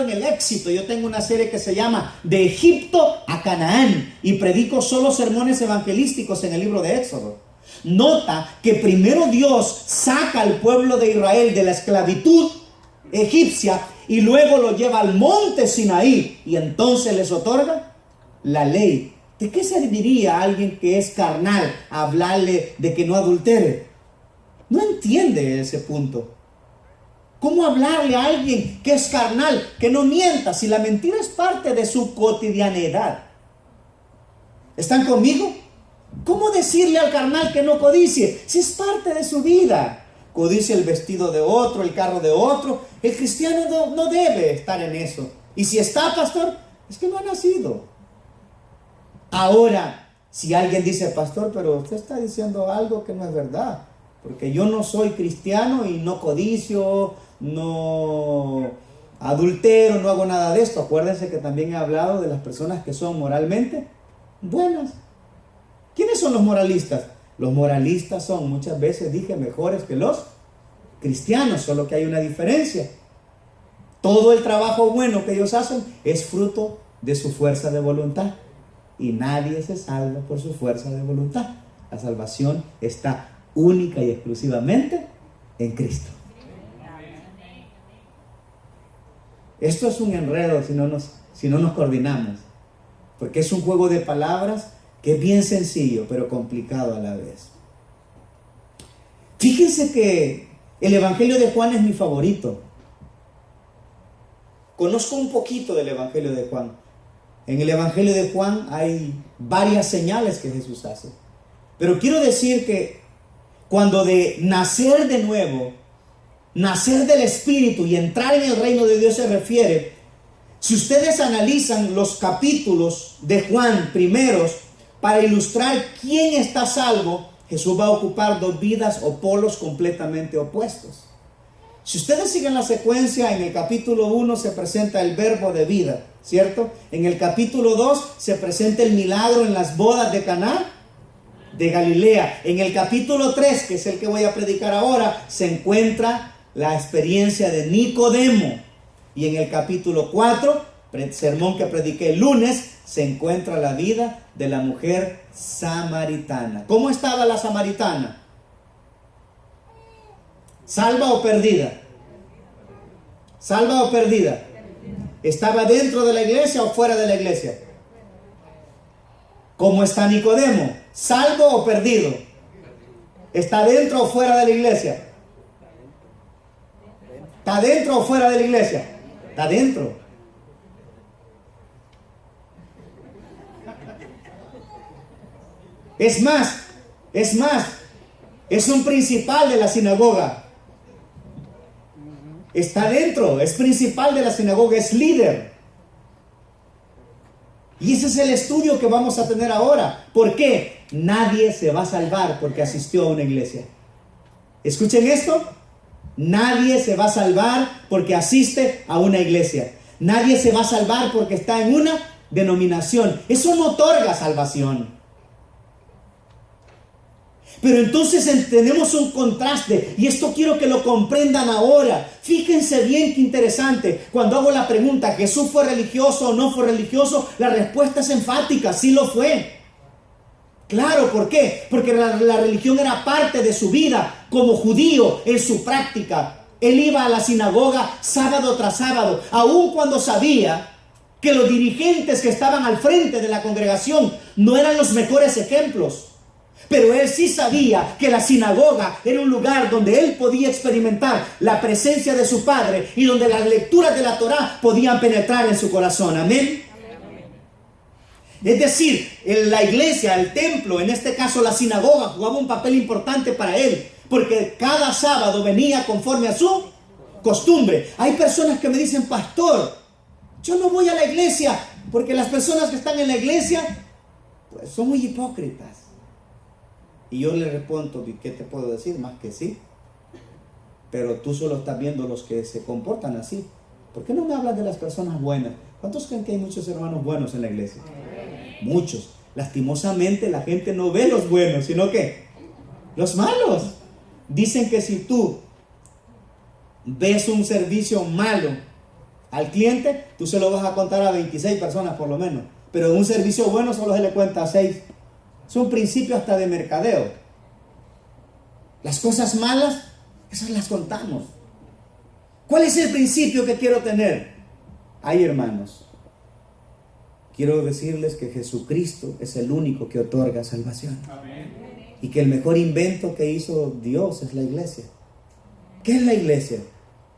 en el éxito. Yo tengo una serie que se llama De Egipto a Canaán y predico solo sermones evangelísticos en el libro de Éxodo. Nota que primero Dios saca al pueblo de Israel de la esclavitud egipcia y luego lo lleva al monte Sinaí y entonces les otorga la ley. ¿De qué serviría a alguien que es carnal hablarle de que no adultere? No entiende ese punto. ¿Cómo hablarle a alguien que es carnal, que no mienta, si la mentira es parte de su cotidianidad? ¿Están conmigo? ¿Cómo decirle al carnal que no codicie, si es parte de su vida? Codicia el vestido de otro, el carro de otro. El cristiano no debe estar en eso. Y si está, pastor, es que no ha nacido. Ahora, si alguien dice, pastor, pero usted está diciendo algo que no es verdad, porque yo no soy cristiano y no codicio, no adultero, no hago nada de esto. Acuérdense que también he hablado de las personas que son moralmente buenas. ¿Quiénes son los moralistas? Los moralistas son, muchas veces dije, mejores que los cristianos, solo que hay una diferencia. Todo el trabajo bueno que ellos hacen es fruto de su fuerza de voluntad. Y nadie se salva por su fuerza de voluntad. La salvación está única y exclusivamente en Cristo. Esto es un enredo si no nos coordinamos, porque es un juego de palabras que es bien sencillo, pero complicado a la vez. Fíjense que el Evangelio de Juan es mi favorito. Conozco un poquito del Evangelio de Juan. En el Evangelio de Juan hay varias señales que Jesús hace. Pero quiero decir que cuando de nacer de nuevo, nacer del Espíritu y entrar en el reino de Dios se refiere, si ustedes analizan los capítulos de Juan primeros, para ilustrar quién está salvo, Jesús va a ocupar dos vidas o polos completamente opuestos. Si ustedes siguen la secuencia, en el capítulo 1 se presenta el verbo de vida, ¿cierto? En el capítulo 2 se presenta el milagro en las bodas de Caná de Galilea. En el capítulo 3, que es el que voy a predicar ahora, se encuentra la experiencia de Nicodemo. Y en el capítulo 4, sermón que prediqué el lunes, se encuentra la vida de la mujer samaritana. ¿Cómo estaba la samaritana? ¿Salva o perdida? ¿Salva o perdida? ¿Estaba dentro de la iglesia o fuera de la iglesia? ¿Cómo está Nicodemo? ¿Salvo o perdido? ¿Está dentro o fuera de la iglesia? ¿Está dentro o fuera de la iglesia? Está dentro. Es más, es un principal de la sinagoga. Está dentro, es principal de la sinagoga, es líder. Y ese es el estudio que vamos a tener ahora. ¿Por qué? Nadie se va a salvar porque asistió a una iglesia. ¿Escuchen esto? Nadie se va a salvar porque asiste a una iglesia. Nadie se va a salvar porque está en una denominación. Eso no otorga salvación. Pero entonces tenemos un contraste, y esto quiero que lo comprendan ahora. Fíjense bien qué interesante. Cuando hago la pregunta, ¿Jesús fue religioso o no fue religioso? La respuesta es enfática, sí lo fue. Claro, ¿por qué? Porque la religión era parte de su vida como judío en su práctica. Él iba a la sinagoga sábado tras sábado, aun cuando sabía que los dirigentes que estaban al frente de la congregación no eran los mejores ejemplos. Pero él sí sabía que la sinagoga era un lugar donde él podía experimentar la presencia de su Padre y donde las lecturas de la Torá podían penetrar en su corazón. Amén. Es decir, en la iglesia, el templo, en este caso la sinagoga, jugaba un papel importante para él, porque cada sábado venía conforme a su costumbre. Hay personas que me dicen, pastor, yo no voy a la iglesia porque las personas que están en la iglesia pues son muy hipócritas. Y yo le respondo, ¿qué te puedo decir? Más que sí. Pero tú solo estás viendo los que se comportan así. ¿Por qué no me hablas de las personas buenas? ¿Cuántos creen que hay muchos hermanos buenos en la iglesia? Muchos. Lastimosamente la gente no ve los buenos, sino que los malos. Dicen que si tú ves un servicio malo, Al cliente tú se lo vas a contar a 26 personas por lo menos, pero en un servicio bueno solo se le cuenta a 6. Es un principio hasta de mercadeo. Las cosas malas, esas las contamos. ¿Cuál es el principio que quiero tener? Ay, hermanos, quiero decirles que Jesucristo es el único que otorga salvación. Amén. Y que el mejor invento que hizo Dios es la iglesia. ¿Qué es la iglesia?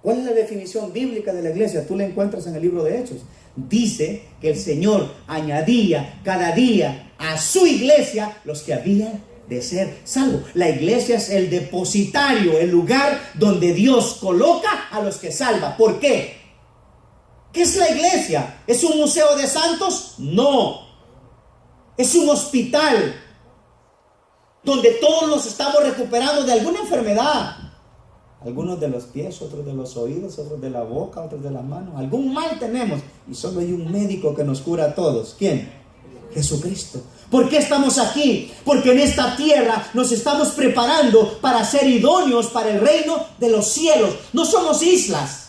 ¿Cuál es la definición bíblica de la iglesia? Tú la encuentras en el libro de Hechos. Dice que el Señor añadía cada día a su iglesia los que habían de ser salvos. La iglesia es el depositario, el lugar donde Dios coloca a los que salva. ¿Por qué? ¿Qué es la iglesia? ¿Es un museo de santos? No. Es un hospital donde todos nos estamos recuperando de alguna enfermedad. Algunos de los pies, otros de los oídos, otros de la boca, otros de las manos. Algún mal tenemos y solo hay un médico que nos cura a todos. ¿Quién? Jesucristo. ¿Por qué estamos aquí? Porque en esta tierra nos estamos preparando para ser idóneos para el reino de los cielos. No somos islas.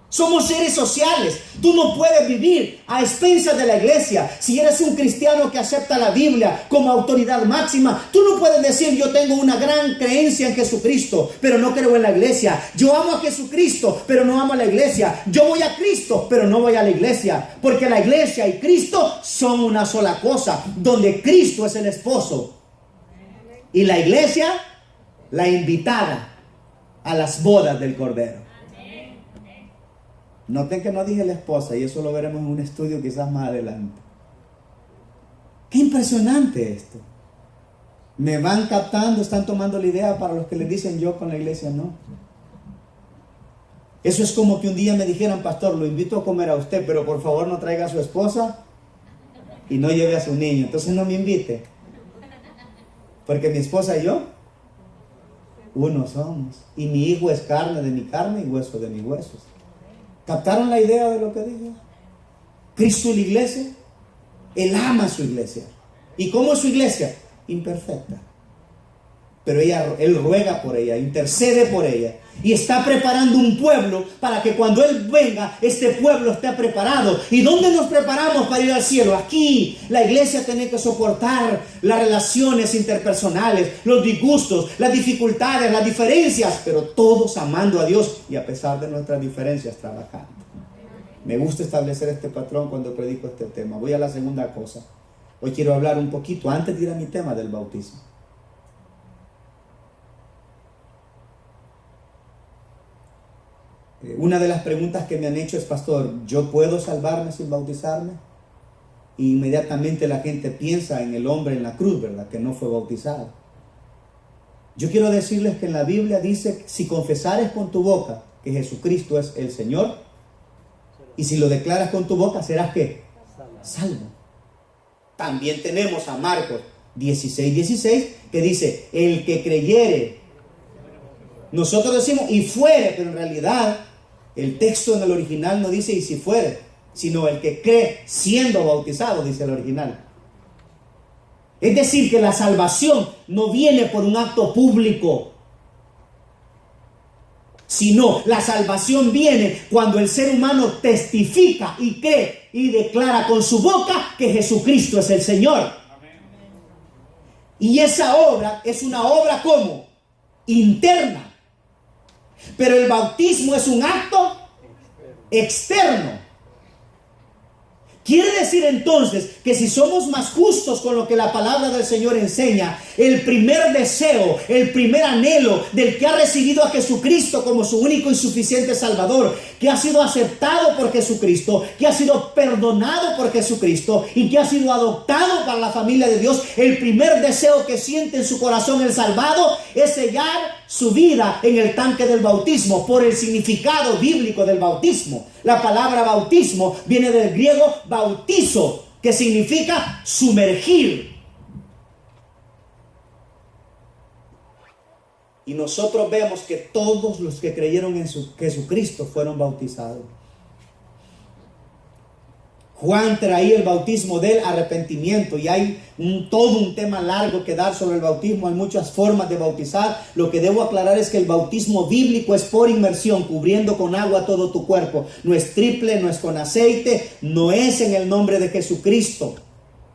Somos seres sociales. Tú no puedes vivir a expensas de la iglesia. Si eres un cristiano que acepta la Biblia como autoridad máxima, tú no puedes decir: yo tengo una gran creencia en Jesucristo, pero no creo en la iglesia. Yo amo a Jesucristo, pero no amo a la iglesia. Yo voy a Cristo, pero no voy a la iglesia. Porque la iglesia y Cristo son una sola cosa, donde Cristo es el esposo y la iglesia la invitada a las bodas del Cordero. Noten que no dije la esposa, y eso lo veremos en un estudio quizás más adelante. Qué impresionante esto. Me van captando, están tomando la idea para los que les dicen yo con la iglesia no. Eso es como que un día me dijeran: pastor, lo invito a comer a usted, pero por favor no traiga a su esposa y no lleve a su niño. Entonces no me invite. Porque mi esposa y yo, uno somos. Y mi hijo es carne de mi carne y hueso de mis huesos. ¿Captaron la idea de lo que digo? Cristo y la iglesia, Él ama a su iglesia. ¿Y cómo es su iglesia? Imperfecta. Pero Él ruega por ella, intercede por ella. Y está preparando un pueblo para que cuando Él venga, este pueblo esté preparado. ¿Y dónde nos preparamos para ir al cielo? Aquí. La iglesia tiene que soportar las relaciones interpersonales, los disgustos, las dificultades, las diferencias, pero todos amando a Dios y a pesar de nuestras diferencias trabajando. Me gusta establecer este patrón cuando predico este tema. Voy a la segunda cosa. Hoy quiero hablar un poquito, antes de ir a mi tema del bautismo. Una de las preguntas que me han hecho es: pastor, ¿yo puedo salvarme sin bautizarme? Y inmediatamente la gente piensa en el hombre en la cruz, ¿verdad? Que no fue bautizado. Yo quiero decirles que en la Biblia dice: si confesares con tu boca que Jesucristo es el Señor, y si lo declaras con tu boca, serás ¿qué? Salvo. También tenemos a Marcos 16:16, que dice: el que creyere. Nosotros decimos y fuere, pero en realidad el texto en el original no dice y si fuere, sino el que cree siendo bautizado, dice el original. Es decir, que la salvación no viene por un acto público, sino la salvación viene cuando el ser humano testifica y cree y declara con su boca que Jesucristo es el Señor. Y esa obra es una obra ¿cómo? Interna. Pero el bautismo es un acto externo. Quiere decir entonces que si somos más justos con lo que la palabra del Señor enseña, el primer deseo, el primer anhelo del que ha recibido a Jesucristo como su único y suficiente Salvador, que ha sido aceptado por Jesucristo, que ha sido perdonado por Jesucristo y que ha sido adoptado para la familia de Dios, el primer deseo que siente en su corazón el salvado es sellar su vida en el tanque del bautismo, por el significado bíblico del bautismo. La palabra bautismo viene del griego bautizo, que significa sumergir. Y nosotros vemos que todos los que creyeron en Jesucristo fueron bautizados. Juan traía el bautismo del arrepentimiento y hay todo un tema largo que dar sobre el bautismo. Hay muchas formas de bautizar. Lo que debo aclarar es que el bautismo bíblico es por inmersión, cubriendo con agua todo tu cuerpo. No es triple, no es con aceite, no es en el nombre de Jesucristo.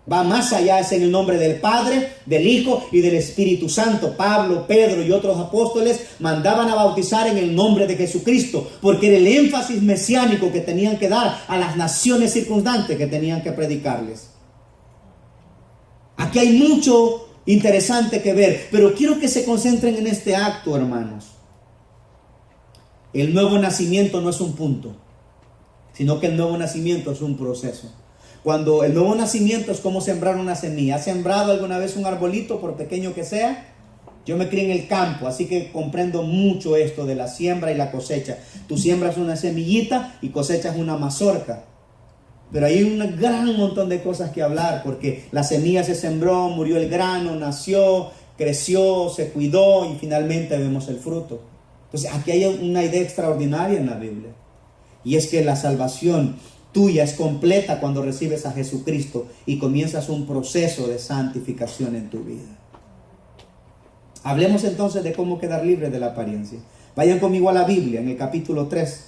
Va más allá, es en el nombre del Padre, del Hijo y del Espíritu Santo. Pablo, Pedro y otros apóstoles mandaban a bautizar en el nombre de Jesucristo, porque era el énfasis mesiánico que tenían que dar a las naciones circundantes que tenían que predicarles. Aquí hay mucho interesante que ver, pero quiero que se concentren en este acto, hermanos. El nuevo nacimiento no es un punto, sino que el nuevo nacimiento es un proceso. Cuando el nuevo nacimiento es como sembrar una semilla. ¿Has sembrado alguna vez un arbolito, por pequeño que sea? Yo me crié en el campo, así que comprendo mucho esto de la siembra y la cosecha. Tú siembras una semillita y cosechas una mazorca. Pero hay un gran montón de cosas que hablar, porque la semilla se sembró, murió el grano, nació, creció, se cuidó y finalmente vemos el fruto. Entonces aquí hay una idea extraordinaria en la Biblia. Y es que la salvación tuya es completa cuando recibes a Jesucristo y comienzas un proceso de santificación en tu vida. Hablemos entonces de cómo quedar libre de la apariencia. Vayan conmigo a la Biblia en el capítulo 3.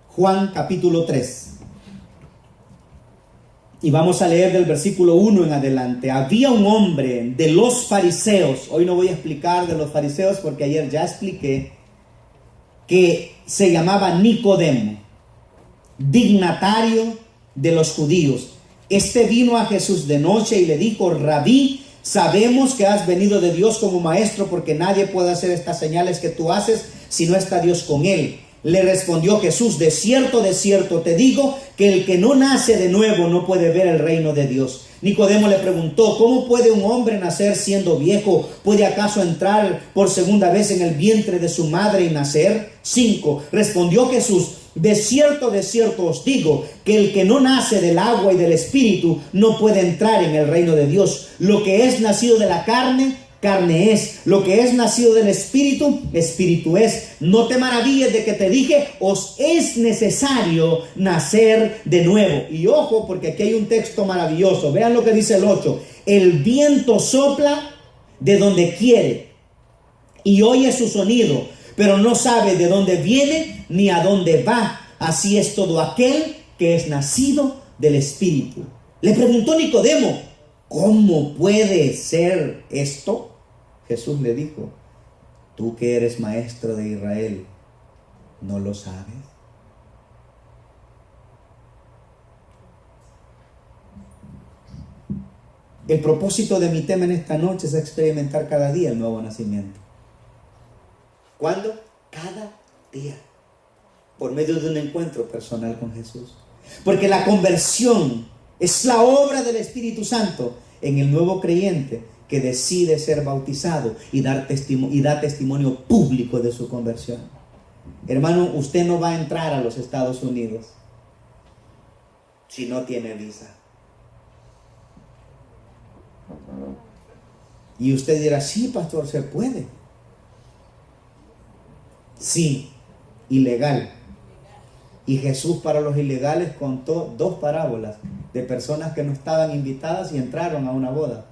Juan capítulo 3. Y vamos a leer del versículo 1 en adelante. Había un hombre de los fariseos. Hoy no voy a explicar de los fariseos porque ayer ya expliqué que se llamaba Nicodemo, dignatario de los judíos. Este vino a Jesús de noche y le dijo: Rabí, sabemos que has venido de Dios como maestro, porque nadie puede hacer estas señales que tú haces si no está Dios con él. Le respondió Jesús: de cierto te digo, que el que no nace de nuevo no puede ver el reino de Dios. Nicodemo le preguntó: ¿cómo puede un hombre nacer siendo viejo? ¿Puede acaso entrar por segunda vez en el vientre de su madre y nacer? 5. Respondió Jesús: de cierto os digo, que el que no nace del agua y del espíritu no puede entrar en el reino de Dios. Lo que es nacido de la carne, carne es. Lo que es nacido del espíritu, espíritu es. No te maravilles de que te dije: os es necesario nacer de nuevo. Y ojo, porque aquí hay un texto maravilloso. Vean lo que dice el 8. El viento sopla de donde quiere y oye su sonido, pero no sabe de dónde viene ni a dónde va. Así es todo aquel que es nacido del espíritu. Le preguntó Nicodemo: ¿cómo puede ser esto? Jesús le dijo: tú que eres maestro de Israel, ¿no lo sabes? El propósito de mi tema en esta noche es experimentar cada día el nuevo nacimiento. ¿Cuándo? Cada día. Por medio de un encuentro personal con Jesús. Porque la conversión es la obra del Espíritu Santo en el nuevo creyente que decide ser bautizado y da testimonio público de su conversión. Hermano, usted no va a entrar a los Estados Unidos si no tiene visa. Y usted dirá: sí, pastor, se puede. Sí, ilegal. Y Jesús para los ilegales contó 2 parábolas de personas que no estaban invitadas y entraron a una boda.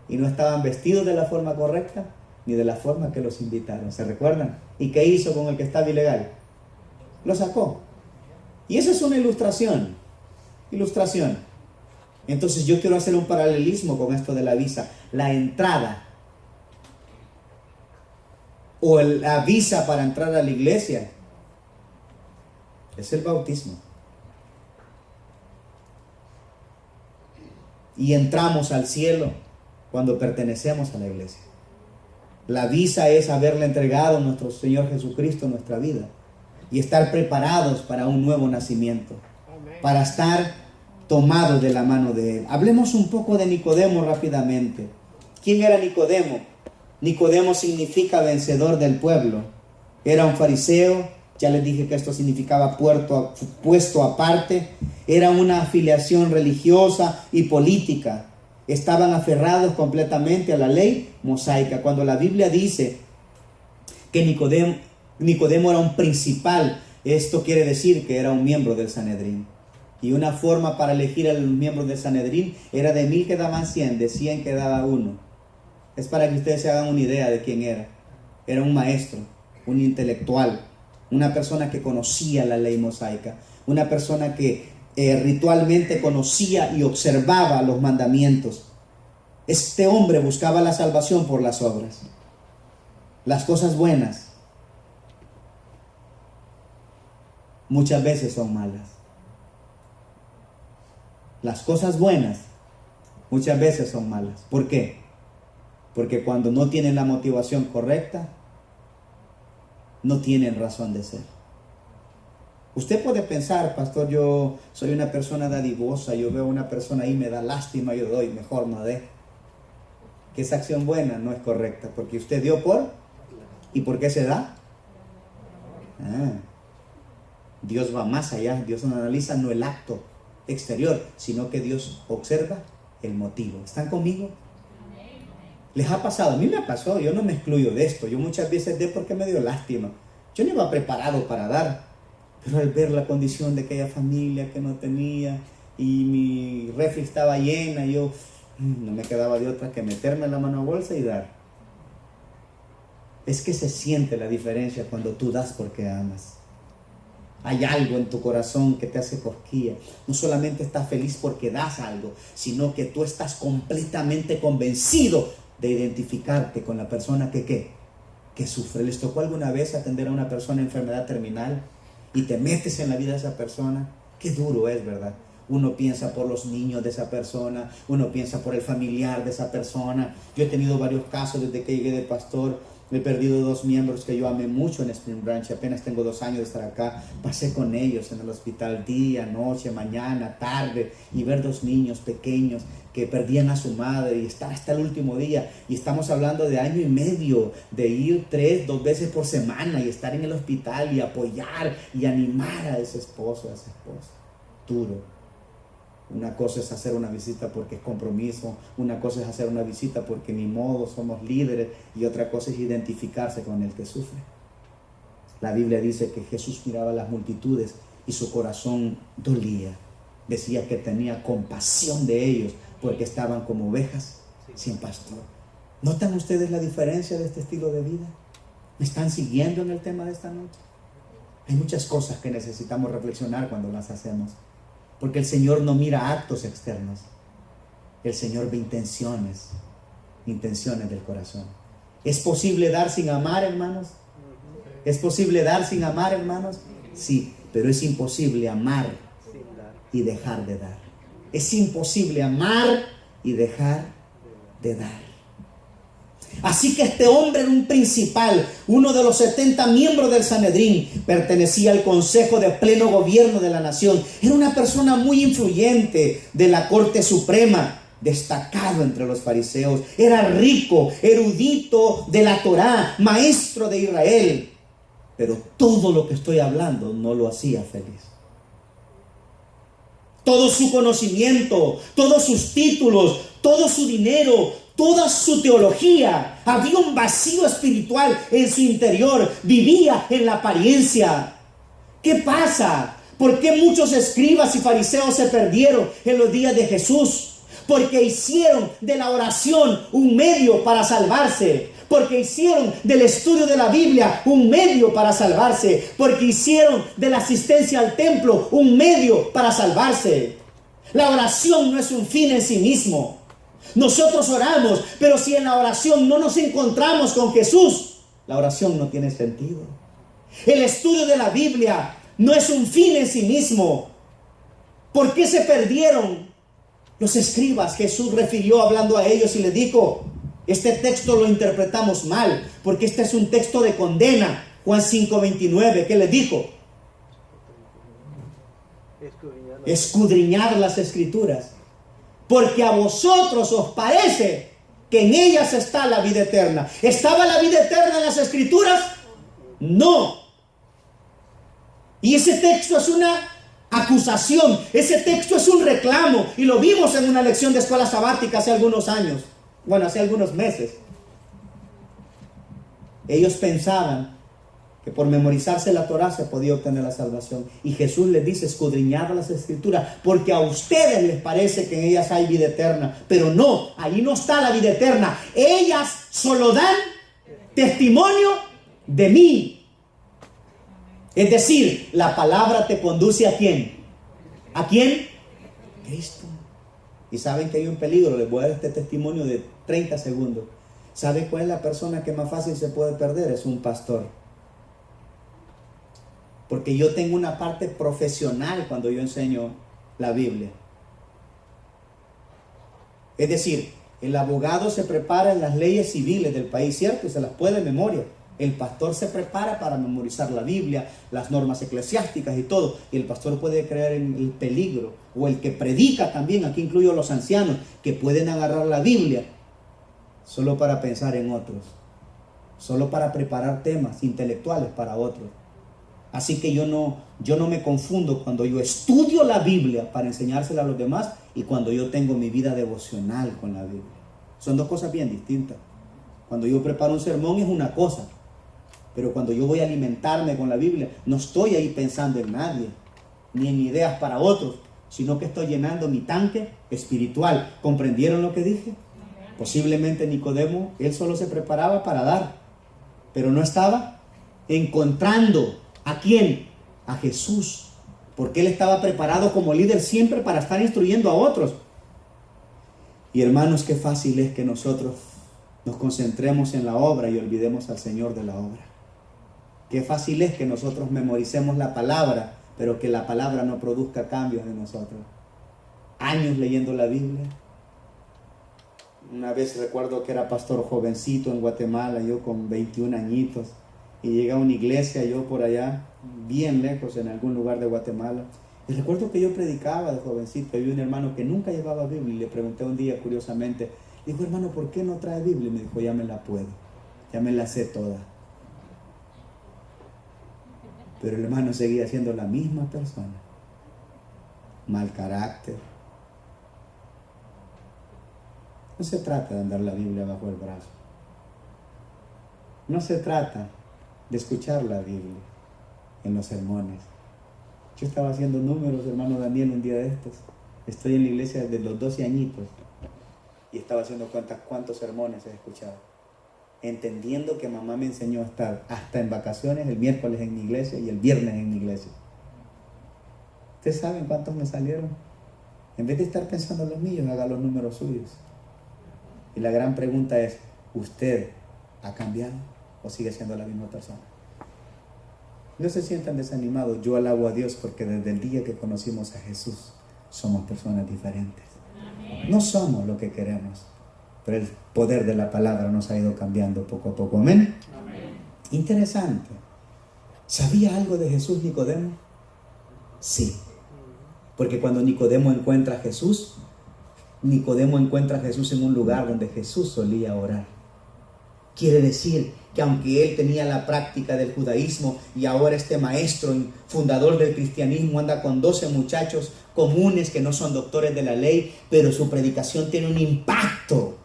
Y no estaban vestidos de la forma correcta ni de la forma que los invitaron. ¿Se recuerdan? ¿Y qué hizo con el que estaba ilegal? Lo sacó. Y esa es una ilustración. Entonces yo quiero hacer un paralelismo con esto de la visa. La entrada o la visa para entrar a la iglesia es el bautismo. Y entramos al cielo cuando pertenecemos a la iglesia. La visa es haberle entregado a nuestro Señor Jesucristo nuestra vida y estar preparados para un nuevo nacimiento. Amén. Para estar tomados de la mano de Él. Hablemos un poco de Nicodemo rápidamente. ¿Quién era Nicodemo? Nicodemo significa vencedor del pueblo. Era un fariseo. Ya les dije que esto significaba puesto aparte. Era una afiliación religiosa y política. Estaban aferrados completamente a la ley mosaica. Cuando la Biblia dice que Nicodemo era un principal Esto quiere decir que era un miembro del Sanedrín. Y una forma para elegir a los miembros del Sanedrín era de 1000 quedaban 100, de 100 quedaba uno. Es para que ustedes se hagan una idea de quién era. Era un maestro, un intelectual, una persona que conocía la ley mosaica, una persona que ritualmente conocía y observaba los mandamientos. Este hombre buscaba la salvación por las obras, las cosas buenas. Muchas veces son malas. Las cosas buenas muchas veces son malas. ¿Por qué? Porque cuando no tienen la motivación correcta, no tienen razón de ser. Usted puede pensar, pastor, yo soy una persona dadivosa, yo veo a una persona ahí, me da lástima, yo doy, mejor no dé. Que esa acción buena no es correcta, porque usted dio por, ¿y por qué se da? Dios va más allá, Dios no analiza no el acto exterior, sino que Dios observa el motivo. ¿Están conmigo? ¿Les ha pasado? A mí me pasó, yo no me excluyo de esto. Yo muchas veces dé porque me dio lástima. Yo no iba preparado para dar, pero al ver la condición de aquella familia que no tenía y mi refri estaba llena, yo no me quedaba de otra que meterme la mano a bolsa y dar. Es que se siente la diferencia cuando tú das porque amas. Hay algo en tu corazón que te hace cosquilla. No solamente estás feliz porque das algo, sino que tú estás completamente convencido de identificarte con la persona que sufre. ¿Les tocó alguna vez atender a una persona en enfermedad terminal y te metes en la vida de esa persona? Qué duro es, ¿verdad? Uno piensa por los niños de esa persona, uno piensa por el familiar de esa persona. Yo he tenido varios casos desde que llegué de pastor. He perdido 2 miembros que yo amé mucho en Spring Branch. Apenas tengo 2 años de estar acá. Pasé con ellos en el hospital día, noche, mañana, tarde, y ver 2 niños pequeños que perdían a su madre y estar hasta el último día. Y estamos hablando de 1 año y medio, de ir 2 veces por semana y estar en el hospital y apoyar y animar a ese esposo, a esa esposa. Duro. Una cosa es hacer una visita porque es compromiso, una cosa es hacer una visita porque ni modo somos líderes, y otra cosa es identificarse con el que sufre. La Biblia dice que Jesús miraba a las multitudes y su corazón dolía. Decía que tenía compasión de ellos porque estaban como ovejas sin pastor. ¿Notan ustedes la diferencia de este estilo de vida? ¿Me están siguiendo en el tema de esta noche? Hay muchas cosas que necesitamos reflexionar cuando las hacemos. Porque el Señor no mira actos externos. El Señor ve intenciones del corazón. ¿Es posible dar sin amar, hermanos? ¿Es posible dar sin amar, hermanos? Sí, pero es imposible amar y dejar de dar. Es imposible amar y dejar de dar. Así que este hombre era un principal, uno de los 70 miembros del Sanedrín, pertenecía al consejo de pleno gobierno de la nación. Era una persona muy influyente de la corte suprema, destacado entre los fariseos. Era rico, erudito de la Torá, maestro de Israel. Pero todo lo que estoy hablando no lo hacía feliz. Todo su conocimiento, todos sus títulos, todo su dinero, toda su teología, había un vacío espiritual en su interior, vivía en la apariencia. ¿Qué pasa? ¿Por qué muchos escribas y fariseos se perdieron en los días de Jesús? Porque hicieron de la oración un medio para salvarse. Porque hicieron del estudio de la Biblia un medio para salvarse. Porque hicieron de la asistencia al templo un medio para salvarse. La oración no es un fin en sí mismo. Nosotros oramos, pero si en la oración no nos encontramos con Jesús, la oración no tiene sentido. El estudio de la Biblia no es un fin en sí mismo. ¿Por qué se perdieron los escribas? Jesús refirió hablando a ellos y les dijo: este texto lo interpretamos mal, porque este es un texto de condena. Juan 5:29, ¿qué les dijo? Escudriñar las escrituras, porque a vosotros os parece que en ellas está la vida eterna. ¿Estaba la vida eterna en las escrituras? No. Y ese texto es una acusación, ese texto es un reclamo, y lo vimos en una lección de escuela sabática hace algunos años, hace algunos meses. Ellos pensaban que por memorizarse la Torá se podía obtener la salvación. Y Jesús les dice: escudriñad las Escrituras, porque a ustedes les parece que en ellas hay vida eterna, pero no, ahí no está la vida eterna. Ellas solo dan testimonio de mí. Es decir, la palabra te conduce ¿a quién? ¿A quién? Cristo. Y saben que hay un peligro. Les voy a dar este testimonio de 30 segundos. ¿Sabe cuál es la persona que más fácil se puede perder? Es un pastor. Porque yo tengo una parte profesional cuando yo enseño la Biblia. Es decir, el abogado se prepara en las leyes civiles del país, ¿cierto? Y se las puede de memoria. El pastor se prepara para memorizar la Biblia, las normas eclesiásticas y todo. Y el pastor puede creer en el peligro. O el que predica también, aquí incluyo a los ancianos, que pueden agarrar la Biblia solo para pensar en otros. Solo para preparar temas intelectuales para otros. Así que yo no me confundo cuando yo estudio la Biblia para enseñársela a los demás y cuando yo tengo mi vida devocional con la Biblia. Son dos cosas bien distintas. Cuando yo preparo un sermón es una cosa, pero cuando yo voy a alimentarme con la Biblia, no estoy ahí pensando en nadie, ni en ideas para otros, sino que estoy llenando mi tanque espiritual. ¿Comprendieron lo que dije? Posiblemente Nicodemo, él solo se preparaba para dar, pero no estaba encontrando ¿a quién? A Jesús, porque él estaba preparado como líder siempre para estar instruyendo a otros. Y hermanos, qué fácil es que nosotros nos concentremos en la obra y olvidemos al Señor de la obra. Qué fácil es que nosotros memoricemos la palabra, pero que la palabra no produzca cambios en nosotros. Años leyendo la Biblia. Una vez recuerdo que era pastor jovencito en Guatemala, yo con 21 añitos, y llegué a una iglesia, yo por allá, bien lejos, en algún lugar de Guatemala. Y recuerdo que yo predicaba de jovencito. Había un hermano que nunca llevaba Biblia y le pregunté un día curiosamente, dijo: hermano, ¿por qué no trae Biblia? Y me dijo: ya me la puedo, ya me la sé toda. Pero el hermano seguía siendo la misma persona. Mal carácter. No se trata de andar la Biblia bajo el brazo. No se trata de escuchar la Biblia en los sermones. Yo estaba haciendo números, hermano Daniel, un día de estos. Estoy en la iglesia desde los 12 añitos y estaba haciendo cuentas cuántos sermones he escuchado, entendiendo que mamá me enseñó a estar hasta en vacaciones el miércoles en mi iglesia y el viernes en mi iglesia. ¿Ustedes saben cuántos me salieron? En vez de estar pensando en los míos, haga los números suyos. Y la gran pregunta es: ¿usted ha cambiado o sigue siendo la misma persona? No se sientan desanimados. Yo alabo a Dios porque desde el día que conocimos a Jesús somos personas diferentes. No somos lo que queremos, pero el poder de la palabra nos ha ido cambiando poco a poco. Amén. Interesante. ¿Sabía algo de Jesús Nicodemo? Sí. Porque cuando Nicodemo encuentra a Jesús, Nicodemo encuentra a Jesús en un lugar donde Jesús solía orar. Quiere decir que aunque él tenía la práctica del judaísmo y ahora este maestro, fundador del cristianismo, anda con 12 muchachos comunes que no son doctores de la ley, pero su predicación tiene un impacto,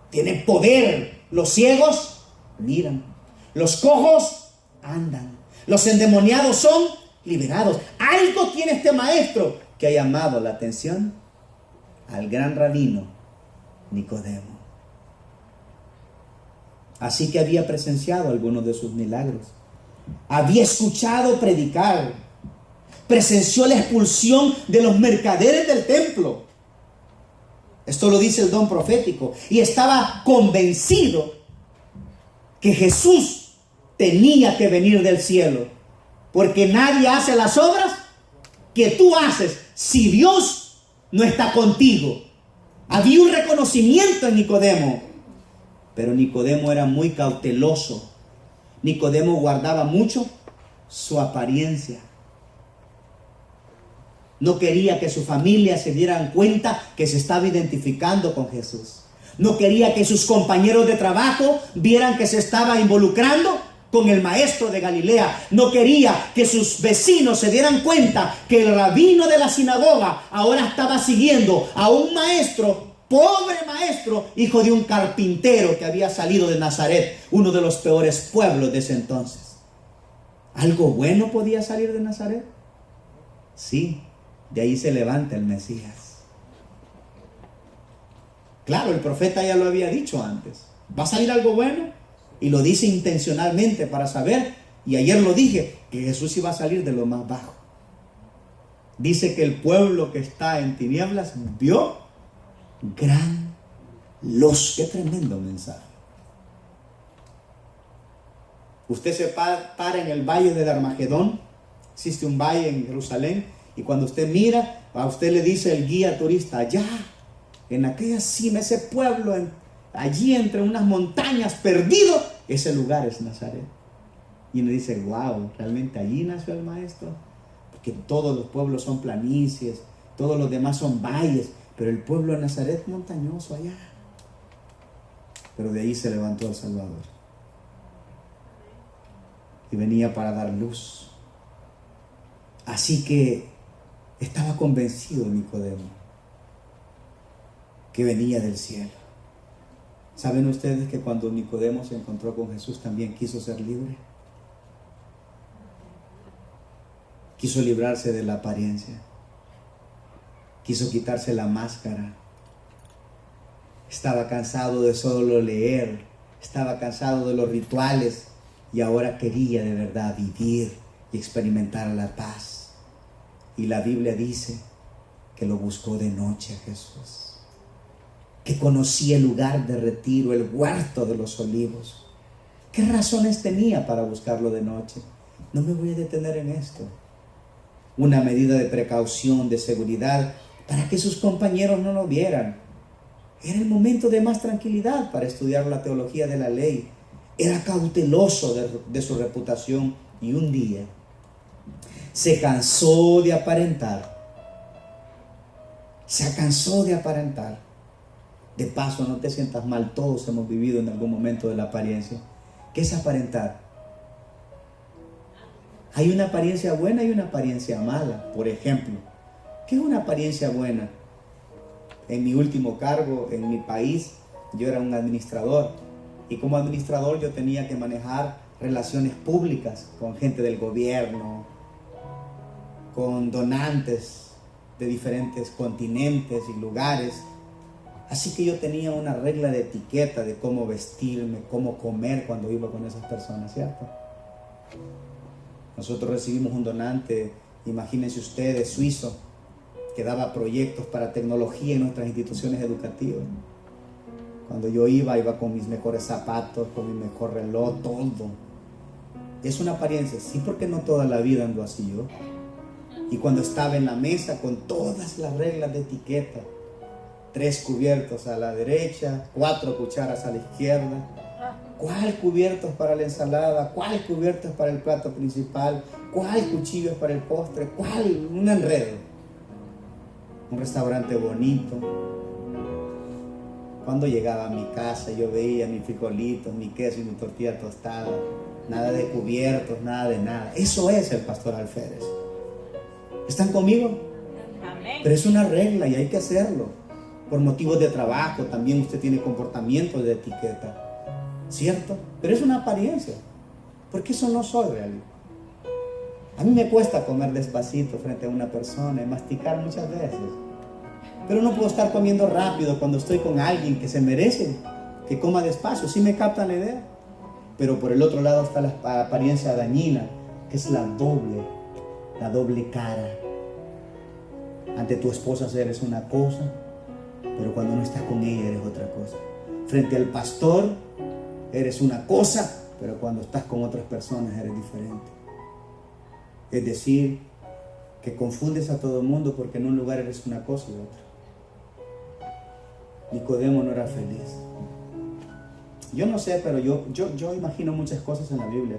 tiene poder. Los ciegos miran, los cojos andan, los endemoniados son liberados. Algo tiene este maestro que ha llamado la atención al gran rabino Nicodemo. Así que había presenciado algunos de sus milagros, había escuchado predicar, presenció la expulsión de los mercaderes del templo. Esto lo dice el don profético. Y estaba convencido que Jesús tenía que venir del cielo, porque nadie hace las obras que tú haces si Dios no está contigo. Había un reconocimiento en Nicodemo. Pero Nicodemo era muy cauteloso. Nicodemo guardaba mucho su apariencia. No quería que su familia se dieran cuenta que se estaba identificando con Jesús. No quería que sus compañeros de trabajo vieran que se estaba involucrando con el maestro de Galilea. No quería que sus vecinos se dieran cuenta que el rabino de la sinagoga ahora estaba siguiendo a un maestro, pobre maestro, hijo de un carpintero que había salido de Nazaret, uno de los peores pueblos de ese entonces. ¿Algo bueno podía salir de Nazaret? Sí, de ahí se levanta el Mesías. Claro, el profeta ya lo había dicho antes. ¿Va a salir algo bueno? Y lo dice intencionalmente para saber. Y ayer lo dije, que Jesús iba a salir de lo más bajo. Dice que el pueblo que está en tinieblas vio gran luz. Qué tremendo mensaje. Usted se para en el valle del Armagedón. Existe un valle en Jerusalén. Y cuando usted mira, a usted le dice el guía turista, allá, en aquella cima, ese pueblo, allí entre unas montañas, perdido, ese lugar es Nazaret. Y uno dice, wow, ¿realmente allí nació el maestro? Porque todos los pueblos son planicies, todos los demás son valles, pero el pueblo de Nazaret es montañoso allá. Pero de ahí se levantó el Salvador. Y venía para dar luz. Así que estaba convencido Nicodemo que venía del cielo. ¿Saben ustedes que cuando Nicodemo se encontró con Jesús también quiso ser libre? Quiso librarse de la apariencia. Quiso quitarse la máscara. Estaba cansado de solo leer. Estaba cansado de los rituales. Y ahora quería de verdad vivir y experimentar la paz. Y la Biblia dice que lo buscó de noche a Jesús. Que conocía el lugar de retiro, el huerto de los olivos. ¿Qué razones tenía para buscarlo de noche? No me voy a detener en esto. Una medida de precaución, de seguridad, para que sus compañeros no lo vieran. Era el momento de más tranquilidad para estudiar la teología de la ley. Era cauteloso de su reputación y un día se cansó de aparentar. Se cansó de aparentar. De paso, no te sientas mal, todos hemos vivido en algún momento de la apariencia. ¿Qué es aparentar? Hay una apariencia buena y una apariencia mala. Por ejemplo, ¿qué es una apariencia buena? En mi último cargo, en mi país, yo era un administrador. Y como administrador yo tenía que manejar relaciones públicas con gente del gobierno, con donantes de diferentes continentes y lugares. Así que yo tenía una regla de etiqueta de cómo vestirme, cómo comer cuando iba con esas personas, ¿cierto? Nosotros recibimos un donante, imagínense ustedes, suizo, que daba proyectos para tecnología en nuestras instituciones educativas. Cuando yo iba con mis mejores zapatos, con mi mejor reloj, todo. Es una apariencia, sí, porque no toda la vida ando así yo. Y cuando estaba en la mesa con todas las reglas de etiqueta, 3 cubiertos a la derecha, 4 cucharas a la izquierda, ¿cuál cubierto es para la ensalada? ¿Cuál cubierto es para el plato principal? ¿Cuál cuchillo es para el postre? ¿Cuál? Un enredo. Un restaurante bonito. Cuando llegaba a mi casa yo veía mis frijolitos, mi queso y mi tortilla tostada. Nada de cubiertos, nada de nada. Eso es el pastor alférez. ¿Están conmigo? Amén. Pero es una regla y hay que hacerlo. Por motivos de trabajo también usted tiene comportamiento de etiqueta, ¿cierto? Pero es una apariencia, porque eso no soy real. A mí me cuesta comer despacito frente a una persona y masticar muchas veces, pero no puedo estar comiendo rápido cuando estoy con alguien que se merece que coma despacio. Sí me captan la idea, pero por el otro lado está la apariencia dañina, que es la doble cara. Ante tu esposa eres una cosa, pero cuando no estás con ella eres otra cosa. Frente al pastor eres una cosa, pero cuando estás con otras personas eres diferente. Es decir, que confundes a todo el mundo porque en un lugar eres una cosa y otra. Nicodemo no era feliz. Yo no sé, pero yo imagino muchas cosas en la Biblia.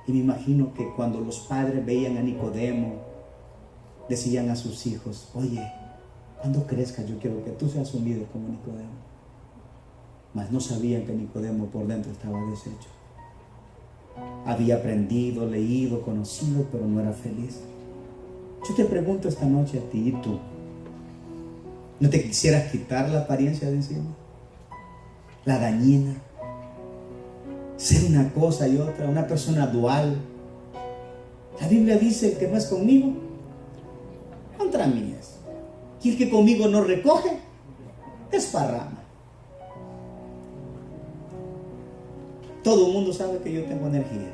Y me imagino que cuando los padres veían a Nicodemo, decían a sus hijos, oye, cuando crezcas yo quiero que tú seas un líder como Nicodemo. Mas no sabían que Nicodemo por dentro estaba deshecho. Había aprendido, leído, conocido, pero no era feliz. Yo te pregunto esta noche a ti, ¿y tú? ¿No te quisieras quitar la apariencia de encima? La dañina. Ser una cosa y otra, una persona dual. La Biblia dice: el que no es conmigo, contra mí es. Y el que conmigo no recoge, desparrama. Todo el mundo sabe que yo tengo energía.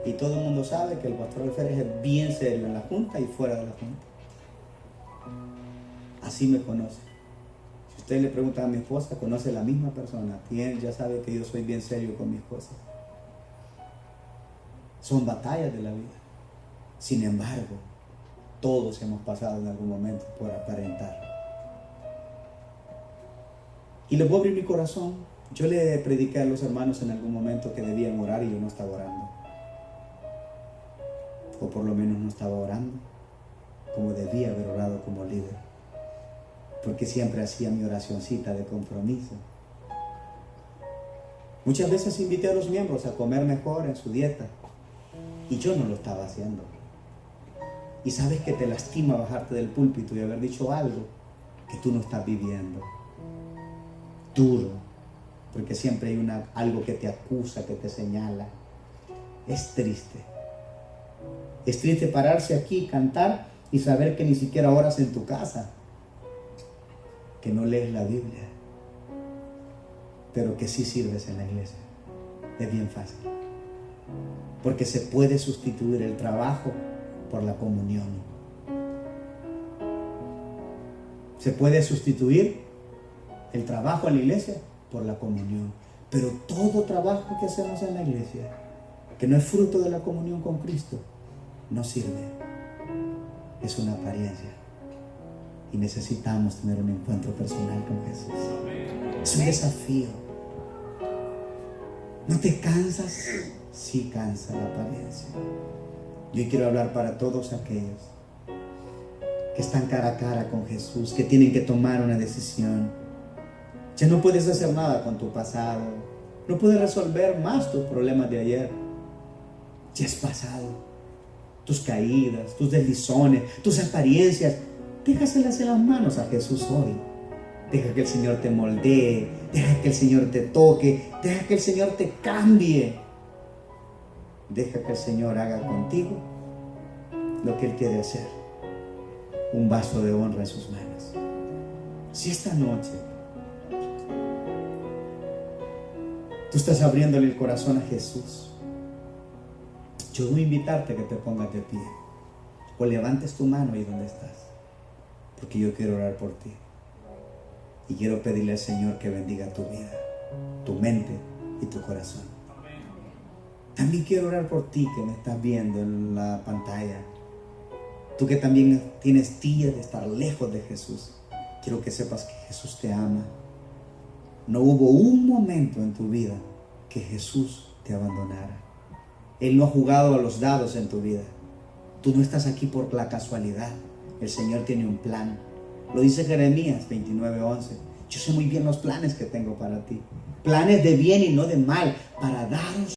Y todo el mundo sabe que el pastor Alférez es bien serio en la junta y fuera de la junta. Así me conoce. Si usted le pregunta a mi esposa, conoce a la misma persona. Y él ya sabe que yo soy bien serio con mis cosas. Son batallas de la vida. Sin embargo, todos hemos pasado en algún momento por aparentar. Y les voy a abrir mi corazón. Yo le prediqué a los hermanos en algún momento que debían orar y yo no estaba orando. O por lo menos no estaba orando como debía haber orado como líder. Porque siempre hacía mi oracioncita de compromiso. Muchas veces invité a los miembros a comer mejor en su dieta. Y yo no lo estaba haciendo. Y sabes que te lastima bajarte del púlpito y haber dicho algo que tú no estás viviendo. Duro. Porque siempre hay algo que te acusa, que te señala. Es triste. Es triste pararse aquí, cantar y saber que ni siquiera oras en tu casa. Que no lees la Biblia. Pero que sí sirves en la iglesia. Es bien fácil. Porque se puede sustituir el trabajo por la comunión. Se puede sustituir el trabajo en la iglesia por la comunión. Pero todo trabajo que hacemos en la iglesia, que no es fruto de la comunión con Cristo, no sirve. Es una apariencia. Y necesitamos tener un encuentro personal con Jesús. Es un desafío. ¿No te cansas? Sí cansa la apariencia. Yo quiero hablar para todos aquellos que están cara a cara con Jesús, que tienen que tomar una decisión. Ya no puedes hacer nada con tu pasado. No puedes resolver más tus problemas de ayer. Ya es pasado. Tus caídas, tus deslizones, tus apariencias, déjaselas en las manos a Jesús hoy. Deja que el Señor te moldee, deja que el Señor te toque, deja que el Señor te cambie. Deja que el Señor haga contigo lo que Él quiere hacer. Un vaso de honra en sus manos. Si esta noche tú estás abriéndole el corazón a Jesús, yo voy a invitarte a que te pongas de pie o levantes tu mano ahí donde estás, porque yo quiero orar por ti y quiero pedirle al Señor que bendiga tu vida, tu mente y tu corazón. También quiero orar por ti que me estás viendo en la pantalla, tú que también tienes días de estar lejos de Jesús. Quiero que sepas que Jesús te ama. No hubo un momento en tu vida que Jesús te abandonara. Él no ha jugado a los dados en tu vida. Tú no estás aquí por la casualidad. El Señor tiene un plan. Lo dice Jeremías 29:11. Yo sé muy bien los planes que tengo para ti. Planes de bien y no de mal, para daros